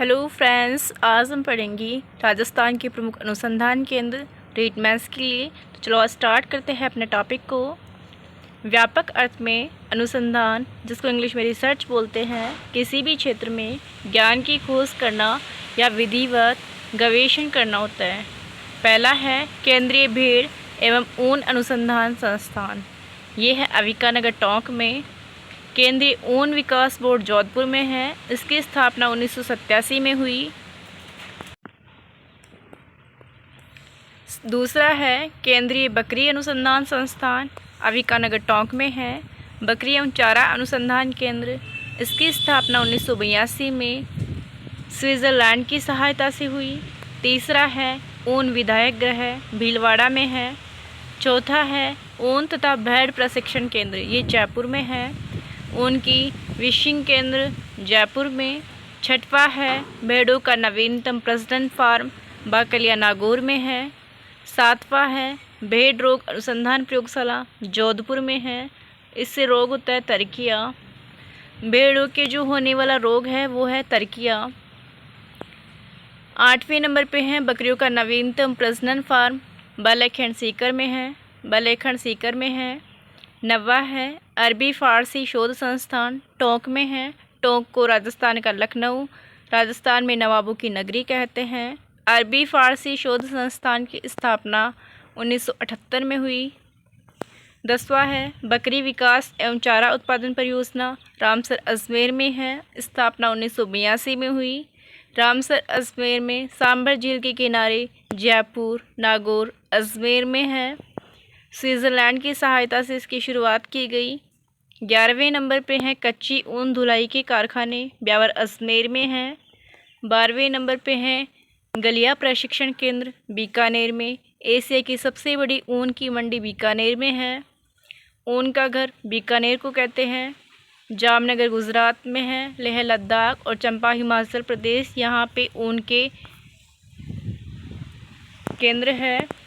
Hello friends, आज हम पढ़ेंगे राजस्थान के प्रमुख अनुसंधान केंद्र ट्रीटमेंट्स के लिए। तो चलो आज स्टार्ट करते हैं अपने टॉपिक को। व्यापक अर्थ में अनुसंधान, जिसको इंग्लिश में रिसर्च बोलते हैं, किसी भी क्षेत्र में ज्ञान की खोज करना या विधिवत गवेषण करना होता है। पहला है केंद्रीय भेड़ एवं ऊन अनुसंधान संस्थान, ये है अविका नगर टोंक में। केंद्रीय ऊन विकास बोर्ड जोधपुर में है। इसकी स्थापना 1987 में हुई। दूसरा है केंद्रीय बकरी अनुसंधान संस्थान, अविका नगर टोंक में है। बकरी एवं चारा अनुसंधान केंद्र, इसकी स्थापना 1982 में स्विट्ज़रलैंड की सहायता से हुई। तीसरा है ऊन विधायक गृह, भीलवाड़ा में है। चौथा है ऊन तथा भेड़ प्रशिक्षण केंद्र, ये जयपुर में है। ऊन की विशिंग केंद्र जयपुर में। छठवां है भेड़ों का नवीनतम प्रजनन फार्म, बाकलिया नागौर में है। सातवां है भेड़ रोग अनुसंधान प्रयोगशाला, जोधपुर में है। इससे रोग होता है तरकिया। भेड़ों के जो होने वाला रोग है वो है तरकिया। 8वें नंबर पे है बकरियों का नवीनतम प्रजनन फार्म, बालाखंड सीकर में है। 9वां है अरबी फ़ारसी शोध संस्थान, टोंक में है। टोंक को राजस्थान का लखनऊ, राजस्थान में नवाबों की नगरी कहते हैं। अरबी फ़ारसी शोध संस्थान की स्थापना 1978 में हुई। 10वां है बकरी विकास एवं चारा उत्पादन परियोजना, रामसर अजमेर में है। स्थापना 1982 में हुई। रामसर अजमेर में सांभर झील के किनारे जयपुर, नागौर, अजमेर में है। स्विट्ज़रलैंड की सहायता से इसकी शुरुआत की गई। 11वें नंबर पे हैं कच्ची ऊन धुलाई के कारखाने, ब्यावर अजमेर में हैं। 12वें नंबर पे हैं गलिया प्रशिक्षण केंद्र, बीकानेर में। एशिया की सबसे बड़ी ऊन की मंडी बीकानेर में है। ऊन का घर बीकानेर को कहते हैं। जामनगर गुजरात में है। लेह लद्दाख और चंपा हिमाचल प्रदेश, यहाँ पे ऊन के केंद्र है।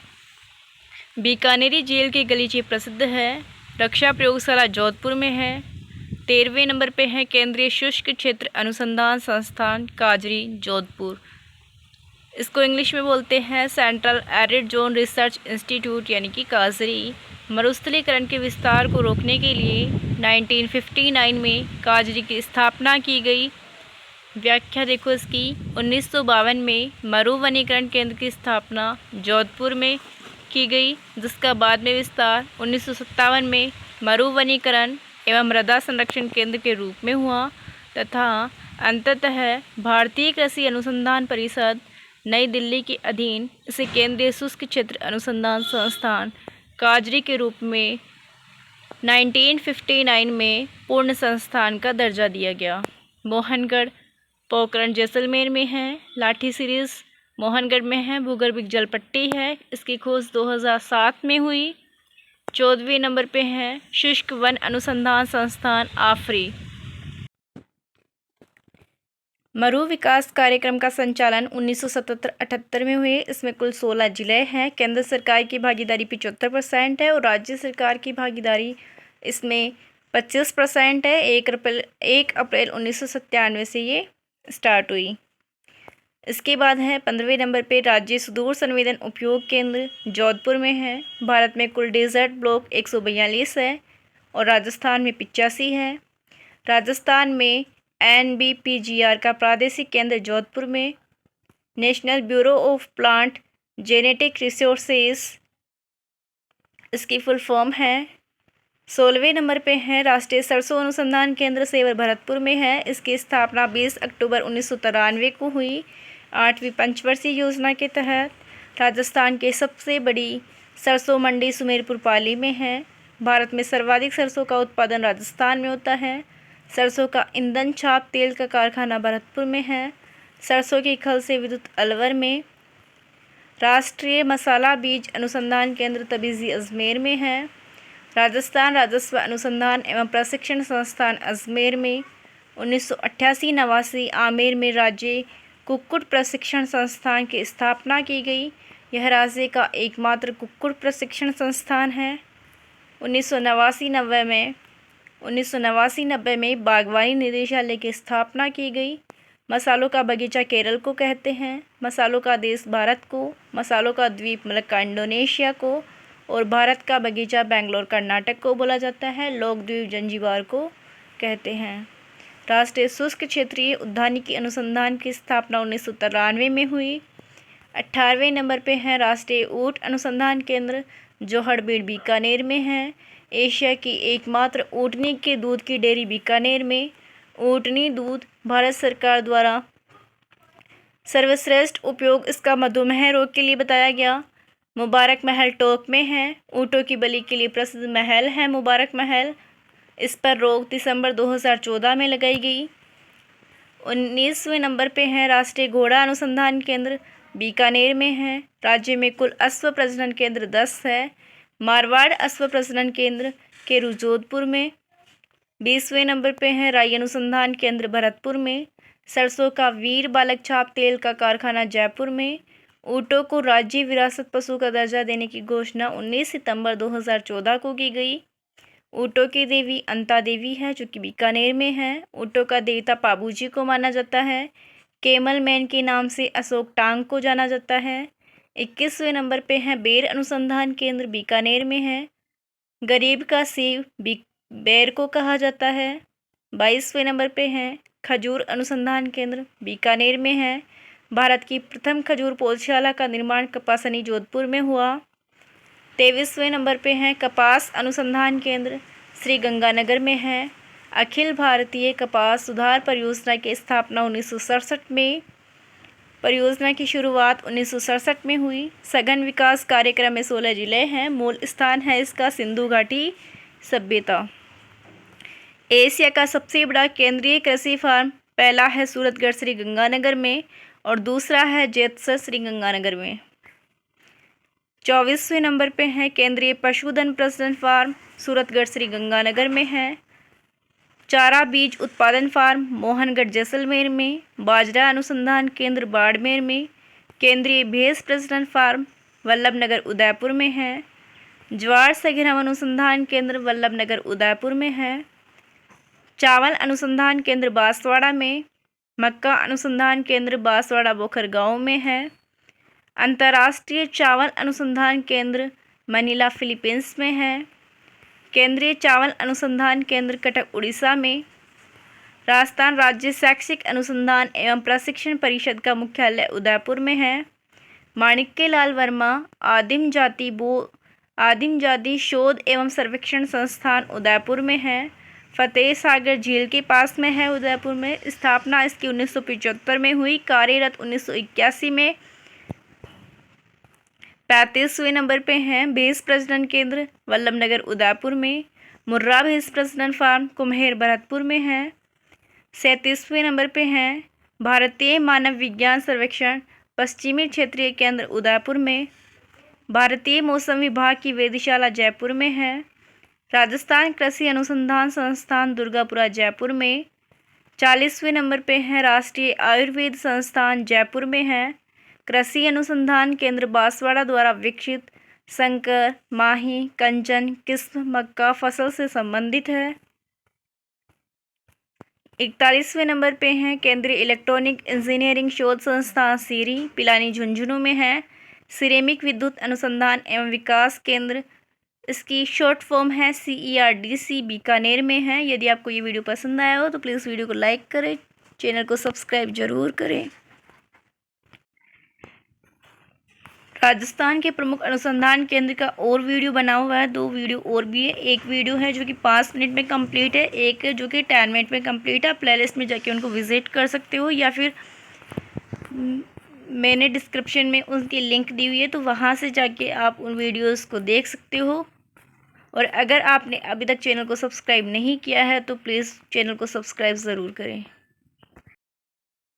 बीकानेरी जेल के गलीचे प्रसिद्ध है। रक्षा प्रयोगशाला जोधपुर में है। 13वें नंबर पे है केंद्रीय शुष्क क्षेत्र अनुसंधान संस्थान, काजरी, जोधपुर। इसको इंग्लिश में बोलते हैं central arid zone research institute, यानी कि काजरी। मरुस्थलीकरण के विस्तार को रोकने के लिए 1959 में काजरी की स्थापना की गई। व्याख्या देखो इसकी। 1952 में मरु वनीकरण केंद्र की स्थापना जोधपुर में की गई, जिसका बाद में विस्तार 1957 में मरु वनीकरण एवं मृदा संरक्षण केंद्र के रूप में हुआ, तथा अंततः भारतीय कृषि अनुसंधान परिषद नई दिल्ली के अधीन इसे केंद्रीय शुष्क क्षेत्र अनुसंधान संस्थान काजरी के रूप में 1959 में पूर्ण संस्थान का दर्जा दिया गया। मोहनगढ़ पोखरण जैसलमेर में है। लाठी सीरीज़ मोहनगढ़ में है। भूगर्भिक जल पट्टी है। इसकी खोज 2007 में हुई। 14वें नंबर पे है शुष्क वन अनुसंधान संस्थान, आफरी। मरु विकास कार्यक्रम का संचालन 1977-78 में हुए। इसमें कुल 16 जिले हैं। केंद्र सरकार की भागीदारी 75% है और राज्य सरकार की भागीदारी इसमें 25% है। 1 अप्रैल 1997 से ये स्टार्ट हुई। इसके बाद है 15वें नंबर पे राज्य सुदूर संवेदन उपयोग केंद्र, जोधपुर में है। भारत में कुल डेजर्ट ब्लॉक 142 है और राजस्थान में 85 है। राजस्थान में NBPGR का प्रादेशिक केंद्र जोधपुर में। National bureau of plant genetic resources, इसकी फुल फॉर्म है। 16वें नंबर पे है राष्ट्रीय सरसों अनुसंधान केंद्र, सेवर भरतपुर में है। इसकी स्थापना 20 अक्टूबर 1993 को हुई। 8वीं पंचवर्षीय योजना के तहत राजस्थान की सबसे बड़ी सरसों मंडी सुमेरपुर पाली में है। भारत में सर्वाधिक सरसों का उत्पादन राजस्थान में होता है। सरसों का ईंधन छाप तेल का कारखाना भरतपुर में है। सरसों की खल से विद्युत अलवर में। राष्ट्रीय मसाला बीज अनुसंधान केंद्र तबीजी अजमेर में है। राजस्थान राजस्व अनुसंधान एवं प्रशिक्षण संस्थान अजमेर में। 1988-89 आमेर में राज्य कुक्कुट प्रशिक्षण संस्थान की स्थापना की गई। यह राज्य का एकमात्र कुक्कुट प्रशिक्षण संस्थान है। 1989-90 में बागवानी निदेशालय की स्थापना की गई। मसालों का बगीचा केरल को कहते हैं, मसालों का देश भारत को, मसालों का द्वीप मलक्का इंडोनेशिया को और भारत का बगीचा बेंगलोर कर्नाटक को बोला जाता है। लोकद्वीप जंजीबार को कहते हैं। राष्ट्रीय शुष्क क्षेत्रीय उद्यानिकी अनुसंधान की स्थापना 1993 में हुई। 18वें नंबर पे है राष्ट्रीय ऊँट अनुसंधान केंद्र जो हड़बीड़ बीकानेर में है। एशिया की एकमात्र ऊँटनी के दूध की डेयरी बीकानेर में। ऊँटनी दूध भारत सरकार द्वारा सर्वश्रेष्ठ उपयोग इसका मधुमेह रोग के लिए बताया गया। मुबारक महल टोंक में है। ऊँटों की बलि के लिए प्रसिद्ध महल है मुबारक महल। इस पर रोक दिसंबर 2014 में लगाई गई। 19वें नंबर पे है राष्ट्रीय घोड़ा अनुसंधान केंद्र बीकानेर में है। राज्य में कुल अश्व प्रजनन केंद्र 10 है। मारवाड़ अश्व प्रजनन केंद्र केरू जोधपुर में। 20वें नंबर पे है राई अनुसंधान केंद्र भरतपुर में। सरसों का वीर बालक छाप तेल का कारखाना जयपुर में। ऊँटों को राज्य विरासत पशु का दर्जा देने की घोषणा 19 सितंबर 2014 को की गई। ऊँटों की देवी अंता देवी है जो कि बीकानेर में है। ऊँटों का देवता पाबूजी को माना जाता है। केमल मैन के नाम से अशोक टांग को जाना जाता है। 21वें नंबर पे है बेर अनुसंधान केंद्र बीकानेर में है। गरीब का सेब बेर को कहा जाता है। 22वें नंबर पे है खजूर अनुसंधान केंद्र बीकानेर में है। भारत की प्रथम खजूर पौधशाला का निर्माण कपासनी जोधपुर में हुआ। 23वें नंबर पे है कपास अनुसंधान केंद्र श्री गंगानगर में है। अखिल भारतीय कपास सुधार परियोजना की स्थापना 1967 में। परियोजना की शुरुआत 1967 में हुई। सघन विकास कार्यक्रम में 16 जिले हैं। मूल स्थान है इसका सिंधु घाटी सभ्यता। एशिया का सबसे बड़ा केंद्रीय कृषि फार्म पहला है सूरतगढ़ श्री गंगानगर में और दूसरा है जेतसर श्री गंगानगर में। 24वें नंबर पे है केंद्रीय पशुधन प्रजनन फार्म सूरतगढ़ श्री गंगानगर में है। चारा बीज उत्पादन फार्म मोहनगढ़ जैसलमेर में। बाजरा अनुसंधान केंद्र बाड़मेर में। केंद्रीय भैंस प्रजनन फार्म वल्लभनगर उदयपुर में है। ज्वार संग्रहण अनुसंधान केंद्र वल्लभनगर उदयपुर में है। चावल अनुसंधान केंद्र बांसवाड़ा में। मक्का अनुसंधान केंद्र बांसवाड़ा बोखर गाँव में है। अंतर्राष्ट्रीय चावल अनुसंधान केंद्र मनीला फिलीपींस में है। केंद्रीय चावल अनुसंधान केंद्र कटक उड़ीसा में। राजस्थान राज्य शैक्षिक अनुसंधान एवं प्रशिक्षण परिषद का मुख्यालय उदयपुर में है। माणिक्यलाल वर्मा आदिम जाति शोध एवं सर्वेक्षण संस्थान उदयपुर में है। फतेह सागर झील के पास में है उदयपुर में। स्थापना इसकी 1975 में हुई। कार्यरत 1981 में। 35वें नंबर पे हैं भैंस प्रजनन केंद्र वल्लभनगर उदयपुर में। मुर्रा भैंस प्रजनन फार्म कुम्हेर भरतपुर में है। 37वें नंबर पे हैं भारतीय मानव विज्ञान सर्वेक्षण पश्चिमी क्षेत्रीय केंद्र उदयपुर में। भारतीय मौसम विभाग की वेधशाला जयपुर में है। राजस्थान कृषि अनुसंधान संस्थान दुर्गापुरा जयपुर में। 40वें नंबर पे हैं राष्ट्रीय आयुर्वेद संस्थान जयपुर में है। कृषि अनुसंधान केंद्र बांसवाड़ा द्वारा विकसित संकर माही कंचन किस्म मक्का फसल से संबंधित है। 41वें नंबर पे हैं केंद्रीय इलेक्ट्रॉनिक इंजीनियरिंग शोध संस्थान सीरी पिलानी झुंझुनू में है। सिरेमिक विद्युत अनुसंधान एवं विकास केंद्र इसकी शॉर्ट फॉर्म है CERDC बीकानेर में है। यदि आपको ये वीडियो पसंद आया हो तो प्लीज़ वीडियो को लाइक करें, चैनल को सब्सक्राइब जरूर करें। राजस्थान के प्रमुख अनुसंधान केंद्र का और वीडियो बना हुआ है। 2 वीडियो और भी है। एक वीडियो है जो कि 5 मिनट में कंप्लीट है, एक जो कि 10 मिनट में कंप्लीट है। आप प्लेलिस्ट में जाके उनको विजिट कर सकते हो या फिर मैंने डिस्क्रिप्शन में उनकी लिंक दी हुई है तो वहाँ से जाके आप उन वीडियोस को देख सकते हो। और अगर आपने अभी तक चैनल को सब्सक्राइब नहीं किया है तो प्लीज़ चैनल को सब्सक्राइब ज़रूर करें।